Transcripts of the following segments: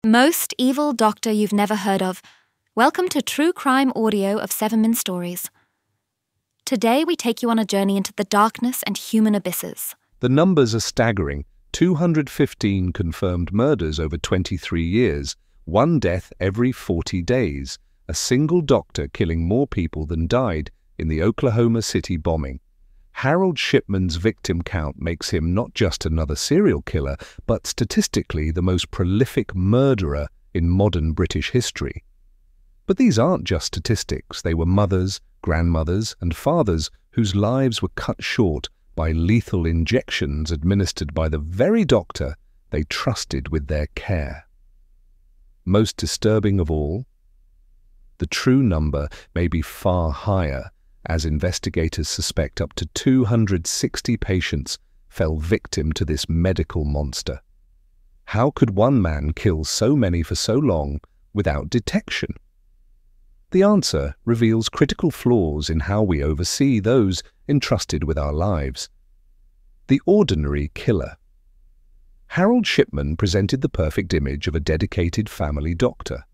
Most evil doctor you've never heard of. Welcome to True Crime Audio of Severman Stories. Today we take you on a journey into the darkness and human abysses. The numbers are staggering. 215 confirmed murders over 23 years, one death every 40 days, a single doctor killing more people than died in the Oklahoma City bombing. Harold Shipman's victim count makes him not just another serial killer, but statistically the most prolific murderer in modern British history. But these aren't just statistics. They were mothers, grandmothers, and fathers whose lives were cut short by lethal injections administered by the very doctor they trusted with their care. Most disturbing of all, the true number may be far higher, as investigators suspect up to 260 patients fell victim to this medical monster. How could one man kill so many for so long without detection? The answer reveals critical flaws in how we oversee those entrusted with our lives. The ordinary killer. Harold Shipman presented the perfect image of a dedicated family doctor.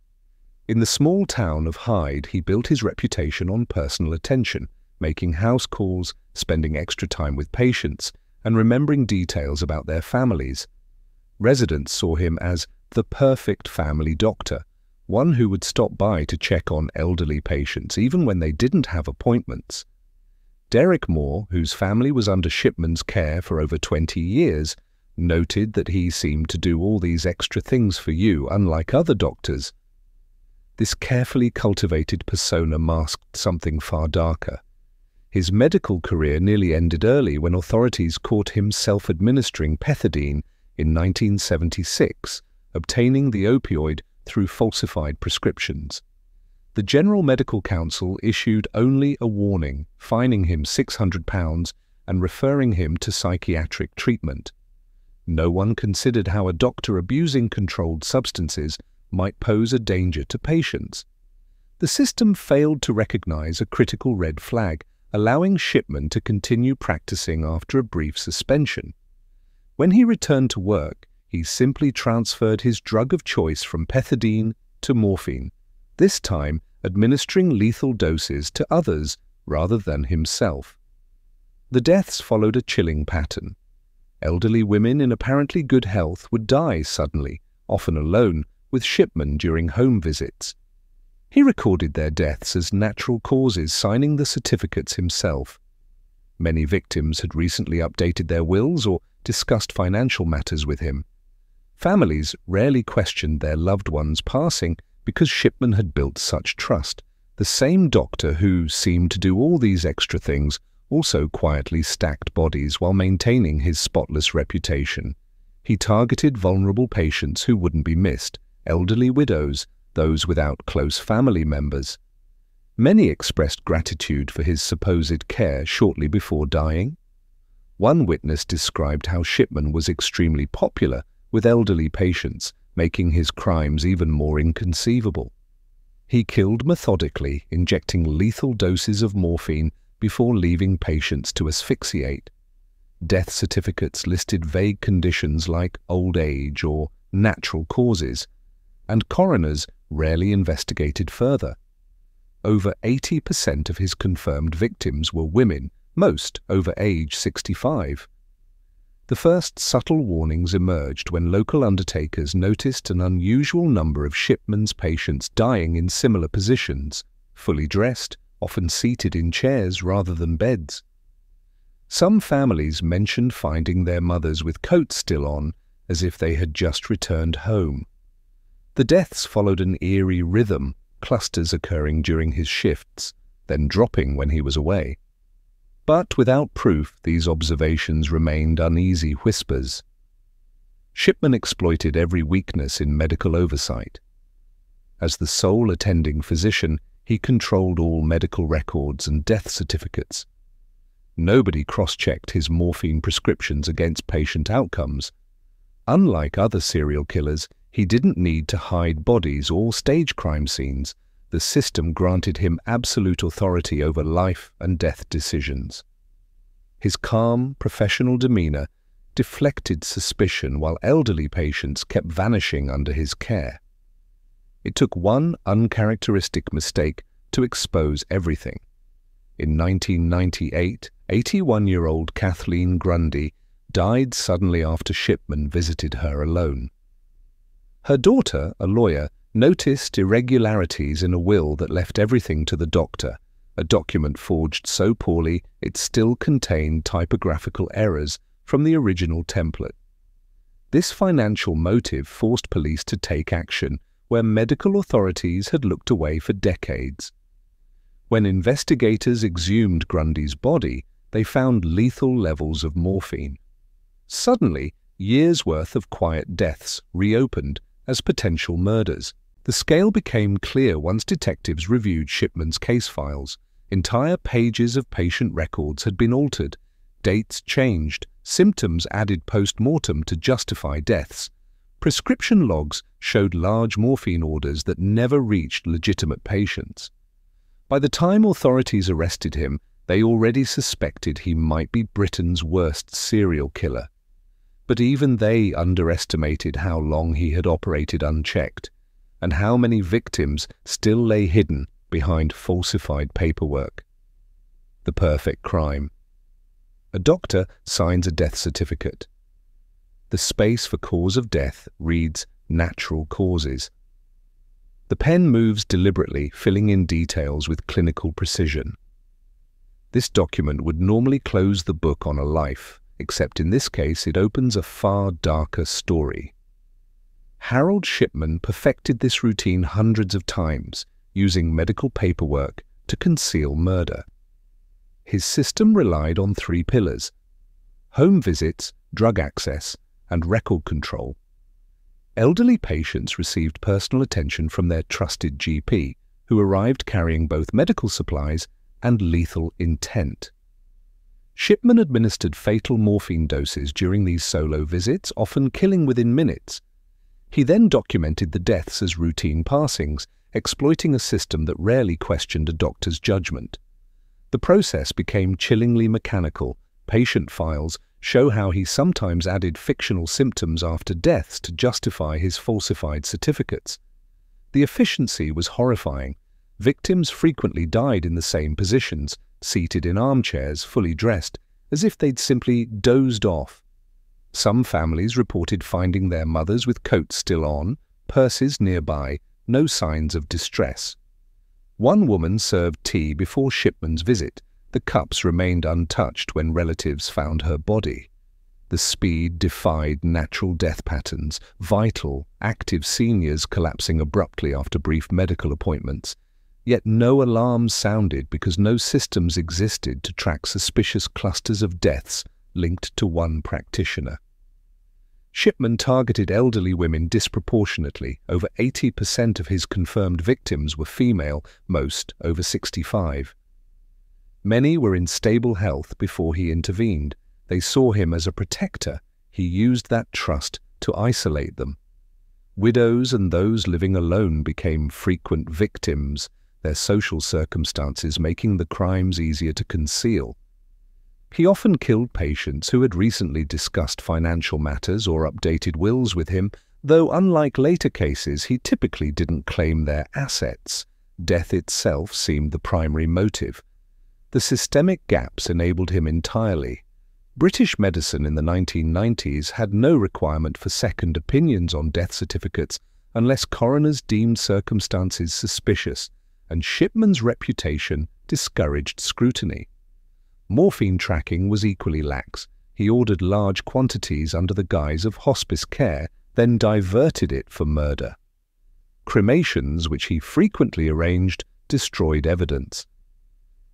In the small town of Hyde, he built his reputation on personal attention, making house calls, spending extra time with patients, and remembering details about their families. Residents saw him as the perfect family doctor, one who would stop by to check on elderly patients even when they didn't have appointments. Derek Moore, whose family was under Shipman's care for over 20 years, noted that he seemed to do all these extra things for you, unlike other doctors. This carefully cultivated persona masked something far darker. His medical career nearly ended early when authorities caught him self-administering pethidine in 1976, obtaining the opioid through falsified prescriptions. The General Medical Council issued only a warning, fining him £600 and referring him to psychiatric treatment. No one considered how a doctor abusing controlled substances might pose a danger to patients. The system failed to recognize a critical red flag, allowing Shipman to continue practicing after a brief suspension. When he returned to work, he simply transferred his drug of choice from pethidine to morphine, this time administering lethal doses to others rather than himself. The deaths followed a chilling pattern. Elderly women in apparently good health would die suddenly, often alone, with Shipman during home visits. He recorded their deaths as natural causes, signing the certificates himself. Many victims had recently updated their wills or discussed financial matters with him. Families rarely questioned their loved ones' passing because Shipman had built such trust. The same doctor who seemed to do all these extra things also quietly stacked bodies while maintaining his spotless reputation. He targeted vulnerable patients who wouldn't be missed, elderly widows, those without close family members. Many expressed gratitude for his supposed care shortly before dying. One witness described how Shipman was extremely popular with elderly patients, making his crimes even more inconceivable. He killed methodically, injecting lethal doses of morphine before leaving patients to asphyxiate. Death certificates listed vague conditions like old age or natural causes, and coroners rarely investigated further. Over 80% of his confirmed victims were women, most over age 65. The first subtle warnings emerged when local undertakers noticed an unusual number of Shipman's patients dying in similar positions, fully dressed, often seated in chairs rather than beds. Some families mentioned finding their mothers with coats still on, as if they had just returned home. The deaths followed an eerie rhythm, clusters occurring during his shifts, then dropping when he was away. But without proof, these observations remained uneasy whispers. Shipman exploited every weakness in medical oversight. As the sole attending physician, he controlled all medical records and death certificates. Nobody cross-checked his morphine prescriptions against patient outcomes. Unlike other serial killers, he didn't need to hide bodies or stage crime scenes. The system granted him absolute authority over life and death decisions. His calm, professional demeanor deflected suspicion while elderly patients kept vanishing under his care. It took one uncharacteristic mistake to expose everything. In 1998, 81-year-old Kathleen Grundy died suddenly after Shipman visited her alone. Her daughter, a lawyer, noticed irregularities in a will that left everything to the doctor, a document forged so poorly it still contained typographical errors from the original template. This financial motive forced police to take action where medical authorities had looked away for decades. When investigators exhumed Grundy's body, they found lethal levels of morphine. Suddenly, years' worth of quiet deaths reopened as potential murders. The scale became clear once detectives reviewed Shipman's case files. Entire pages of patient records had been altered, dates changed, symptoms added post-mortem to justify deaths. Prescription logs showed large morphine orders that never reached legitimate patients. By the time authorities arrested him, they already suspected he might be Britain's worst serial killer. But even they underestimated how long he had operated unchecked, and how many victims still lay hidden behind falsified paperwork. The perfect crime. A doctor signs a death certificate. The space for cause of death reads natural causes. The pen moves deliberately, filling in details with clinical precision. This document would normally close the book on a life, except in this case it opens a far darker story. Harold Shipman perfected this routine hundreds of times, using medical paperwork to conceal murder. His system relied on three pillars: home visits, drug access, and record control. Elderly patients received personal attention from their trusted GP, who arrived carrying both medical supplies and lethal intent. Shipman administered fatal morphine doses during these solo visits, often killing within minutes. He then documented the deaths as routine passings, exploiting a system that rarely questioned a doctor's judgment. The process became chillingly mechanical. Patient files show how he sometimes added fictional symptoms after deaths to justify his falsified certificates. The efficiency was horrifying. Victims frequently died in the same positions, seated in armchairs, fully dressed, as if they'd simply dozed off. Some families reported finding their mothers with coats still on, purses nearby, no signs of distress. One woman served tea before Shipman's visit. The cups remained untouched when relatives found her body. The speed defied natural death patterns, vital, active seniors collapsing abruptly after brief medical appointments. Yet no alarms sounded because no systems existed to track suspicious clusters of deaths linked to one practitioner. Shipman targeted elderly women disproportionately. Over 80% of his confirmed victims were female, most over 65. Many were in stable health before he intervened. They saw him as a protector. He used that trust to isolate them. Widows and those living alone became frequent victims, their social circumstances making the crimes easier to conceal. He often killed patients who had recently discussed financial matters or updated wills with him, though unlike later cases, he typically didn't claim their assets. Death itself seemed the primary motive. The systemic gaps enabled him entirely. British medicine in the 1990s had no requirement for second opinions on death certificates unless coroners deemed circumstances suspicious, and Shipman's reputation discouraged scrutiny. Morphine tracking was equally lax. He ordered large quantities under the guise of hospice care, then diverted it for murder. Cremations, which he frequently arranged, destroyed evidence.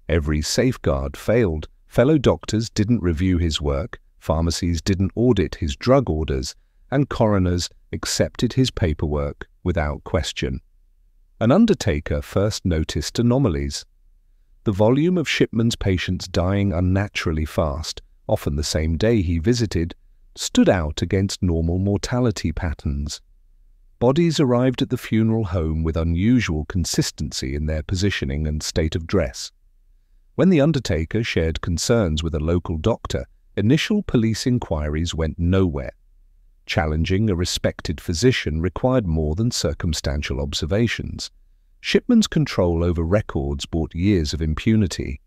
Every safeguard failed. Fellow doctors didn't review his work, pharmacies didn't audit his drug orders, and coroners accepted his paperwork without question. An undertaker first noticed anomalies. The volume of Shipman's patients dying unnaturally fast, often the same day he visited, stood out against normal mortality patterns. Bodies arrived at the funeral home with unusual consistency in their positioning and state of dress. When the undertaker shared concerns with a local doctor, Initial police inquiries went nowhere. Challenging a respected physician required more than circumstantial observations. Shipman's control over records brought years of impunity.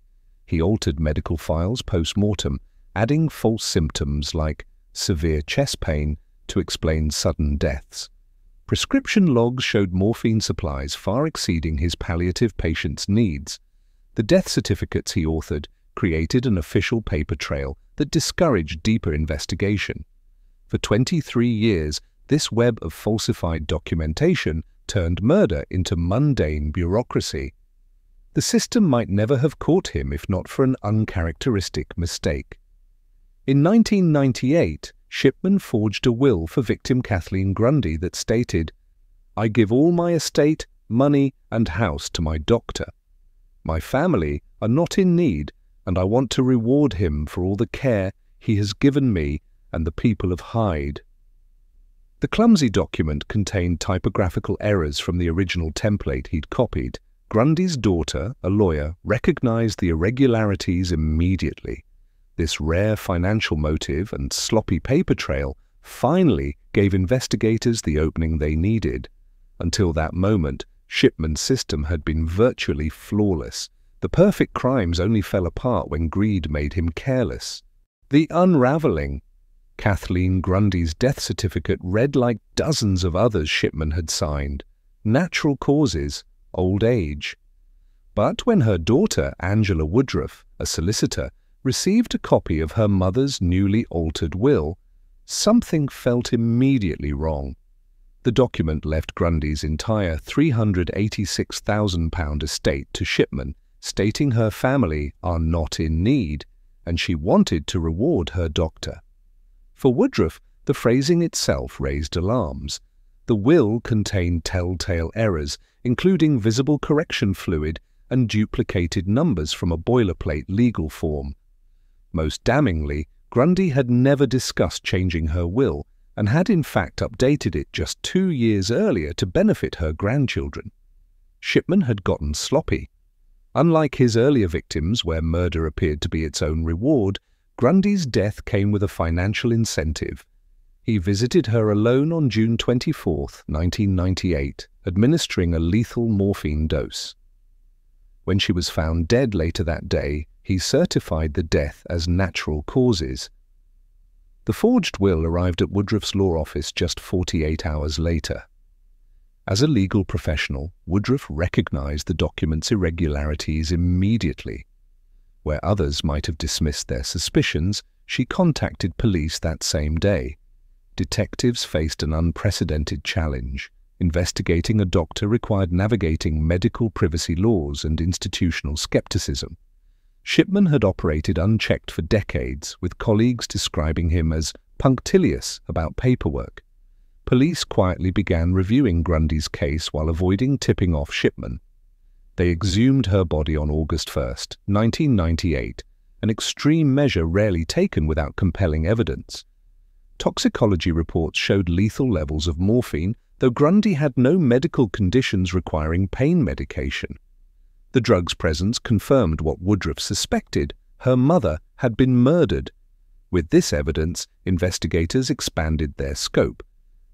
He altered medical files post-mortem, adding false symptoms like severe chest pain to explain sudden deaths. Prescription logs showed morphine supplies far exceeding his palliative patients' needs. The death certificates he authored created an official paper trail that discouraged deeper investigation. For 23 years, this web of falsified documentation turned murder into mundane bureaucracy. The system might never have caught him if not for an uncharacteristic mistake. In 1998, Shipman forged a will for victim Kathleen Grundy that stated, "I give all my estate, money, and house to my doctor. My family are not in need, and I want to reward him for all the care he has given me and the people of Hyde." The clumsy document contained typographical errors from the original template he'd copied. Grundy's daughter, a lawyer, recognized the irregularities immediately. This rare financial motive and sloppy paper trail finally gave investigators the opening they needed. Until that moment, Shipman's system had been virtually flawless. The perfect crimes only fell apart when greed made him careless. The Unraveling. Kathleen Grundy's death certificate read like dozens of others Shipman had signed. Natural causes, old age. But when her daughter, Angela Woodruff, a solicitor, received a copy of her mother's newly altered will, something felt immediately wrong. The document left Grundy's entire £386,000 estate to Shipman, stating her family are not in need, and she wanted to reward her doctor. For Woodruff, the phrasing itself raised alarms. The will contained telltale errors, including visible correction fluid and duplicated numbers from a boilerplate legal form. Most damningly, Grundy had never discussed changing her will and had in fact updated it just 2 years earlier to benefit her grandchildren. Shipman had gotten sloppy. Unlike his earlier victims, where murder appeared to be its own reward, Grundy's death came with a financial incentive. He visited her alone on June 24, 1998, administering a lethal morphine dose. When she was found dead later that day, he certified the death as natural causes. The forged will arrived at Woodruff's law office just 48 hours later. As a legal professional, Woodruff recognized the document's irregularities immediately. Where others might have dismissed their suspicions, she contacted police that same day. Detectives faced an unprecedented challenge. Investigating a doctor required navigating medical privacy laws and institutional skepticism. Shipman had operated unchecked for decades, with colleagues describing him as punctilious about paperwork. Police quietly began reviewing Grundy's case while avoiding tipping off Shipman. They exhumed her body on August 1, 1998, an extreme measure rarely taken without compelling evidence. Toxicology reports showed lethal levels of morphine, though Grundy had no medical conditions requiring pain medication. The drug's presence confirmed what Woodruff suspected: her mother had been murdered. With this evidence, investigators expanded their scope.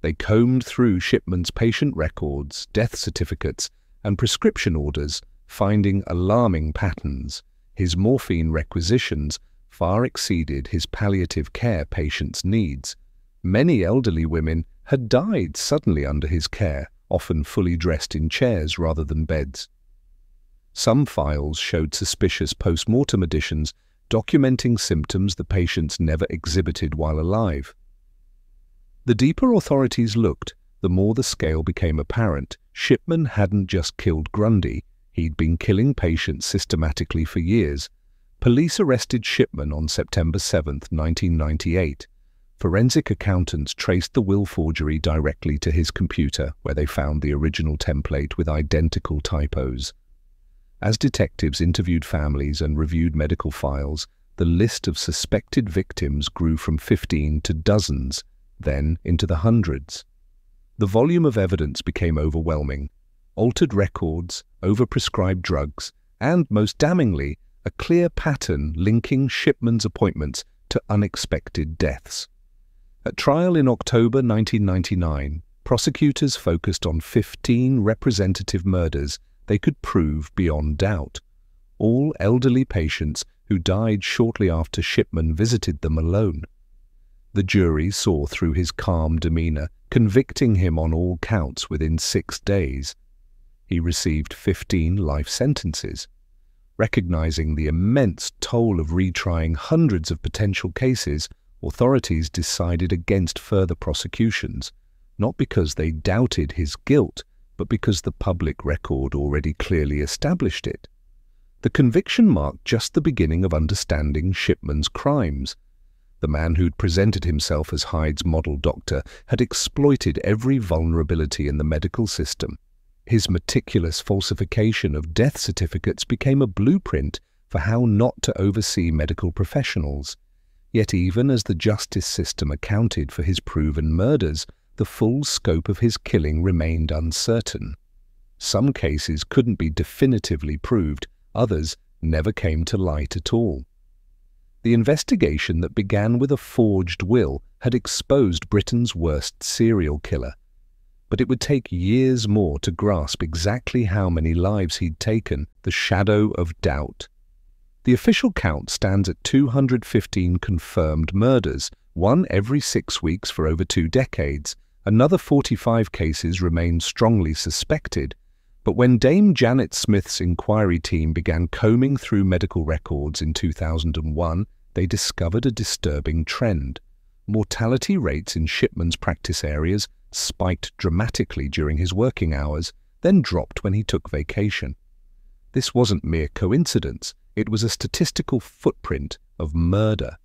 They combed through Shipman's patient records, death certificates, and prescription orders, finding alarming patterns. His morphine requisitions far exceeded his palliative care patients' needs. Many elderly women had died suddenly under his care, often fully dressed in chairs rather than beds. Some files showed suspicious post-mortem additions, documenting symptoms the patients never exhibited while alive. The deeper authorities looked, the more the scale became apparent. Shipman hadn't just killed Grundy, he'd been killing patients systematically for years. Police arrested Shipman on September 7, 1998. Forensic accountants traced the will forgery directly to his computer, where they found the original template with identical typos. As detectives interviewed families and reviewed medical files, the list of suspected victims grew from 15 to dozens, then into the hundreds. The volume of evidence became overwhelming. Altered records, overprescribed drugs, and, most damningly, a clear pattern linking Shipman's appointments to unexpected deaths. At trial in October 1999, prosecutors focused on 15 representative murders they could prove beyond doubt, all elderly patients who died shortly after Shipman visited them alone. The jury saw through his calm demeanor, convicting him on all counts within 6 days. He received 15 life sentences. Recognizing the immense toll of retrying hundreds of potential cases, authorities decided against further prosecutions, not because they doubted his guilt, but because the public record already clearly established it. The conviction marked just the beginning of understanding Shipman's crimes. The man who'd presented himself as Hyde's model doctor had exploited every vulnerability in the medical system. His meticulous falsification of death certificates became a blueprint for how not to oversee medical professionals. Yet even as the justice system accounted for his proven murders, the full scope of his killing remained uncertain. Some cases couldn't be definitively proved, others never came to light at all. The investigation that began with a forged will had exposed Britain's worst serial killer. But it would take years more to grasp exactly how many lives he'd taken, the shadow of doubt. The official count stands at 215 confirmed murders, one every 6 weeks for over 2 decades. Another 45 cases remain strongly suspected. But when Dame Janet Smith's inquiry team began combing through medical records in 2001, they discovered a disturbing trend. Mortality rates in Shipman's practice areas spiked dramatically during his working hours, then dropped when he took vacation. This wasn't mere coincidence, it was a statistical footprint of murder.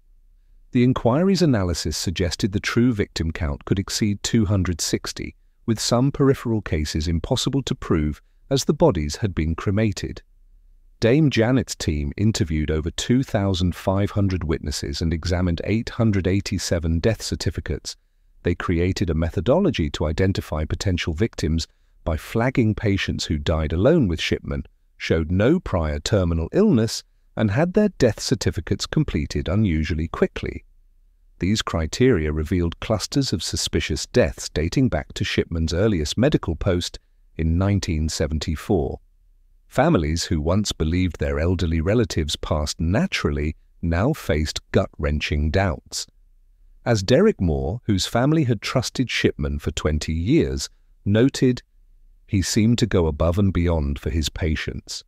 The inquiry's analysis suggested the true victim count could exceed 260, with some peripheral cases impossible to prove as the bodies had been cremated. Dame Janet's team interviewed over 2,500 witnesses and examined 887 death certificates. They created a methodology to identify potential victims by flagging patients who died alone with Shipman, showed no prior terminal illness, and had their death certificates completed unusually quickly. These criteria revealed clusters of suspicious deaths dating back to Shipman's earliest medical post in 1974. Families who once believed their elderly relatives passed naturally now faced gut-wrenching doubts. As Derek Moore, whose family had trusted Shipman for 20 years, noted, he seemed to go above and beyond for his patients.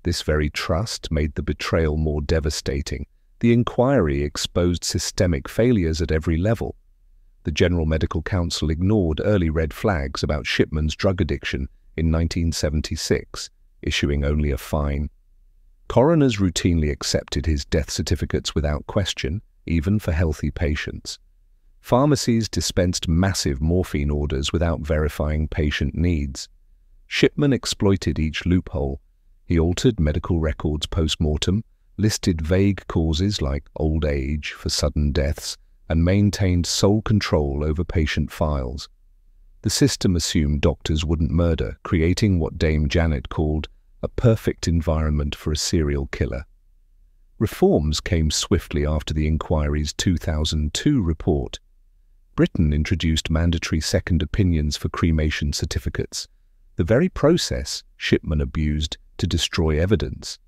This very trust made the betrayal more devastating. The inquiry exposed systemic failures at every level. The General Medical Council ignored early red flags about Shipman's drug addiction in 1976, issuing only a fine. Coroners routinely accepted his death certificates without question, even for healthy patients. Pharmacies dispensed massive morphine orders without verifying patient needs. Shipman exploited each loophole. He altered medical records post-mortem, listed vague causes like old age for sudden deaths, and maintained sole control over patient files. The system assumed doctors wouldn't murder, creating what Dame Janet called a perfect environment for a serial killer. Reforms came swiftly after the inquiry's 2002 report. Britain introduced mandatory second opinions for cremation certificates, the very process Shipman abused to destroy evidence.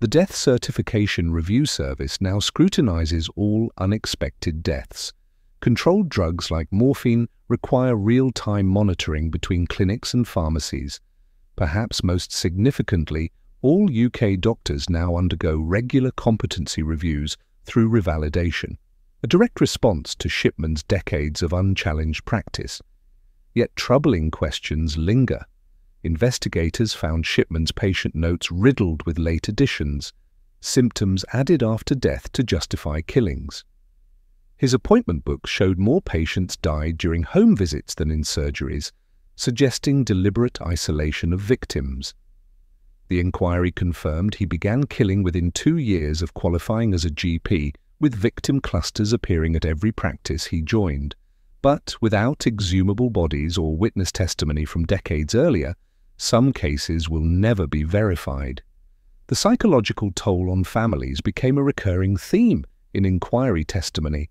The Death Certification Review Service now scrutinizes all unexpected deaths. Controlled drugs like morphine require real-time monitoring between clinics and pharmacies. Perhaps most significantly, all UK doctors now undergo regular competency reviews through revalidation, a direct response to Shipman's decades of unchallenged practice. Yet troubling questions linger. Investigators found Shipman's patient notes riddled with late additions, symptoms added after death to justify killings. His appointment book showed more patients died during home visits than in surgeries, suggesting deliberate isolation of victims. The inquiry confirmed he began killing within 2 years of qualifying as a GP, with victim clusters appearing at every practice he joined. But without exhumable bodies or witness testimony from decades earlier, some cases will never be verified. The psychological toll on families became a recurring theme in inquiry testimony.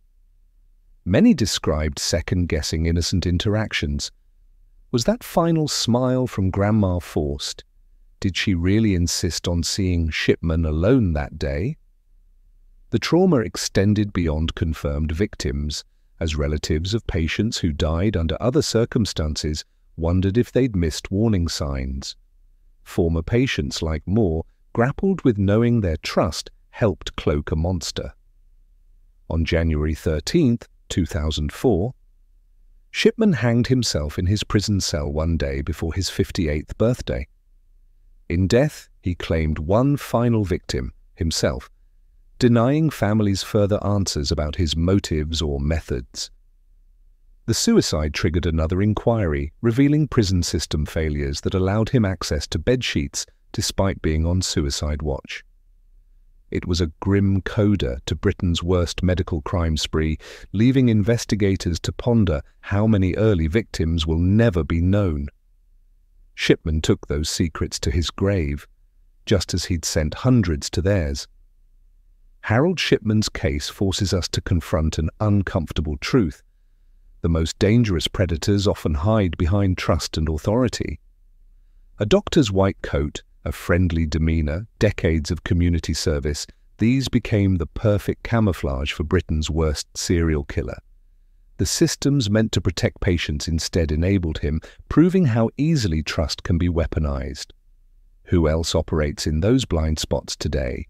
Many described second-guessing innocent interactions. Was that final smile from Grandma forced? Did she really insist on seeing Shipman alone that day? The trauma extended beyond confirmed victims, as relatives of patients who died under other circumstances wondered if they'd missed warning signs. Former patients like Moore grappled with knowing their trust helped cloak a monster. On January 13, 2004, Shipman hanged himself in his prison cell one day before his 58th birthday. In death, he claimed one final victim, himself, denying families further answers about his motives or methods. The suicide triggered another inquiry, revealing prison system failures that allowed him access to bedsheets despite being on suicide watch. It was a grim coda to Britain's worst medical crime spree, leaving investigators to ponder how many early victims will never be known. Shipman took those secrets to his grave, just as he'd sent hundreds to theirs. Harold Shipman's case forces us to confront an uncomfortable truth. The most dangerous predators often hide behind trust and authority. A doctor's white coat, a friendly demeanour, decades of community service, these became the perfect camouflage for Britain's worst serial killer. The systems meant to protect patients instead enabled him, proving how easily trust can be weaponized. Who else operates in those blind spots today?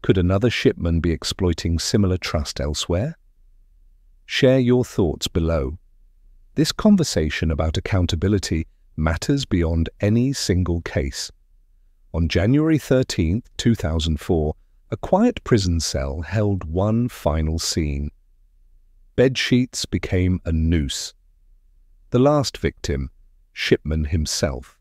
Could another Shipman be exploiting similar trust elsewhere? Share your thoughts below. This conversation about accountability matters beyond any single case. On January 13, 2004, a quiet prison cell held one final scene. Bedsheets became a noose. The last victim, Shipman himself.